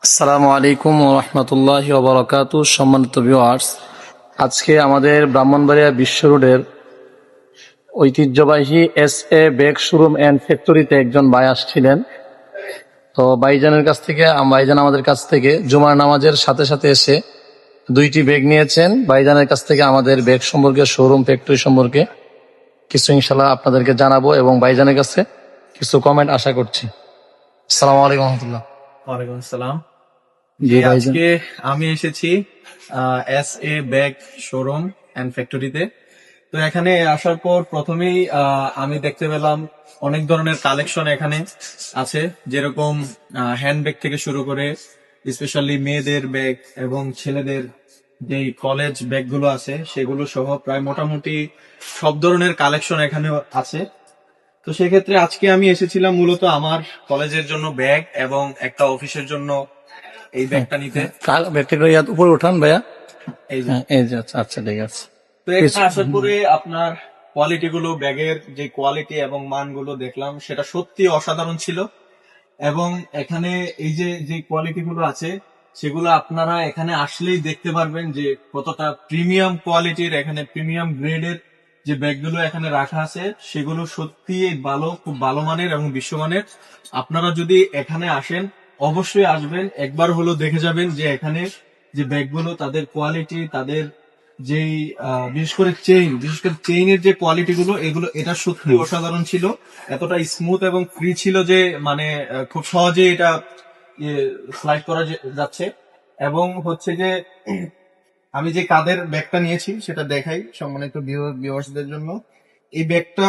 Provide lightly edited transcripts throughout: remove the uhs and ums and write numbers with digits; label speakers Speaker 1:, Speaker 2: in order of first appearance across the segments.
Speaker 1: আসসালামু আলাইকুম ওয়া রাহমাতুল্লাহি ওয়া বারাকাতুহু। সম্মানিত ভিউয়ার্স, আজকে আমাদের ব্রাহ্মণবাড়িয়া বিশ্ব রোডের ঐতিহ্যবাহী SA ব্যাগ শোরুম অ্যান্ড ফ্যাক্টরিতে একজন ভাই আসছিলেন। তো ভাইজান আমাদের কাছ থেকে জুমার নামাজের সাথে সাথে এসে 2টি ব্যাগ নিয়েছেন। ভাইজানের কাছ থেকে আমাদের ব্যাগ সম্পর্কে, শোরুম ফ্যাক্টরি সম্পর্কে কিছু ইনশাআল্লাহ আপনাদেরকে জানাবো এবং ভাইজানের কাছে কিছু কমেন্ট আশা করছি। আসসালামু আলাইকুম ওয়া রাহমাতুল্লাহ।
Speaker 2: ওয়ালাইকুম আসসালাম।
Speaker 1: জি ভাইজান।
Speaker 2: আজকে আমি এসেছি SA ব্যাগ শোরুম এন্ড ফ্যাক্টরিতে। তো এখানে আসার পর প্রথমেই আমি দেখতে পেলাম অনেক ধরনের কালেকশন এখানে আছে, যেরকম হ্যান্ড ব্যাগ থেকে শুরু করে স্পেশালি মেয়েদের ব্যাগ এবং ছেলেদের যেই কলেজ ব্যাগ গুলো আছে সেগুলো সহ প্রায় মোটামুটি সব ধরনের কালেকশন এখানে আছে। তো সেক্ষেত্রে আজকে আমি এসেছিলাম মূলত আমার কলেজের জন্য ব্যাগ এবং একটা অফিসের জন্য এই ব্যাগটা নিতে।
Speaker 1: ব্যাগটা উপরে উঠান ভাইয়া।
Speaker 2: এই যে
Speaker 1: হ্যাঁ, এই যে আচ্ছা আচ্ছা, ঠিক আছে।
Speaker 2: তো এখানে আসার পরে আপনার কোয়ালিটি গুলো, ব্যাগের যে কোয়ালিটি এবং মানগুলো দেখলাম সেটা সত্যি অসাধারণ ছিল। এবং এখানে এই যে যে কোয়ালিটি গুলো আছে সেগুলো আপনারা এখানে আসলেই দেখতে পারবেন যে কতটা প্রিমিয়াম কোয়ালিটির, এখানে প্রিমিয়াম গ্রেডের যে ব্যাগগুলো এখানে রাখা আছে সেগুলো সত্যি ভালো, খুব ভালো মানের এবং বিশ্বমানের। আপনারা যদি এখানে আসেন অবশ্যই আসবেন, একবার হলো দেখে যাবেন যে এখানে যে ব্যাগগুলো, তাদের কোয়ালিটি, তাদের যেই বিশেষ করে চেইনের যে কোয়ালিটি গুলো, এটা সত্যি অসাধারণ ছিল। এতটা স্মুথ এবং ফ্রি ছিল যে মানে খুব সহজে এটা স্লাইড করা যাচ্ছে। এবং হচ্ছে যে আমি যে কাদের ব্যাগটা নিয়েছি সেটা দেখাই সম্মানিত ভিউয়ার্সদের জন্য। এই ব্যাগটা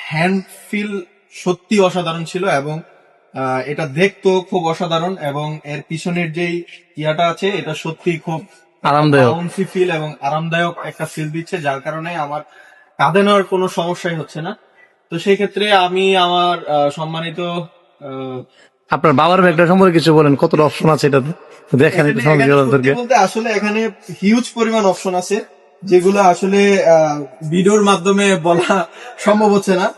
Speaker 2: হ্যান্ড ফিল সত্যি অসাধারণ ছিল এবং এটা দেখতেও খুব অসাধারণ, এবং এর পিছনের যেই ইয়াটা আছে এটা সত্যি খুব
Speaker 1: আরামদায়ক।
Speaker 2: বাউন্সি ফিল এবং আরামদায়ক একটা ফিল দিচ্ছে, যার কারণে আমার কাঁধে নেওয়ার কোনো সমস্যাই হচ্ছে না। তো সেই ক্ষেত্রে আমি আমার সম্মানিত
Speaker 1: আপনার বাবার ব্যাগটা সম্পর্কে কিছু বলেন, কতটা অপশন আছে এটাতে দেখেন একটু
Speaker 2: এখানে সত্যি
Speaker 1: সঙ্গে।
Speaker 2: বলতে আসলে এখানে হিউজ পরিমাণ অপশন আছে, যেগুলো আসলে ভিডিওর মাধ্যমে বলা সম্ভব হচ্ছে না।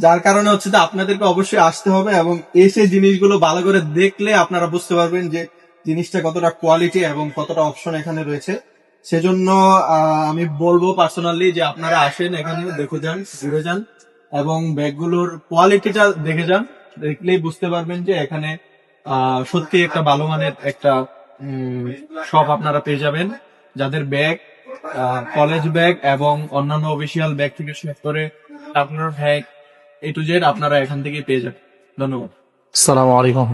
Speaker 2: যার কারণে হচ্ছে যে আপনাদেরকে অবশ্যই আসতে হবে এবং এসে জিনিসগুলো ভালো করে দেখলে আপনারা বুঝতে পারবেন যে জিনিসটা কতটা কোয়ালিটি এবং কতটা অপশন এখানে রয়েছে। সেজন্য আমি বলবো পার্সোনালি যে আপনারা আসেন, এখানে দেখে যান, ঘুরে যান এবং ব্যাগগুলোর কোয়ালিটিটা দেখে যান। দেখলেই বুঝতে পারবেন যে এখানে সত্যি একটা ভালো মানের একটা শপ আপনারা পেয়ে যাবেন, যাদের ব্যাগ, কলেজ ব্যাগ এবং অন্যান্য অফিসিয়াল ব্যাগ থেকে শুরু করে আপনার ব্যাগ A to Z আপনারা এখান থেকে পেয়ে যাবেন। ধন্যবাদ।
Speaker 1: আসসালামু আলাইকুম।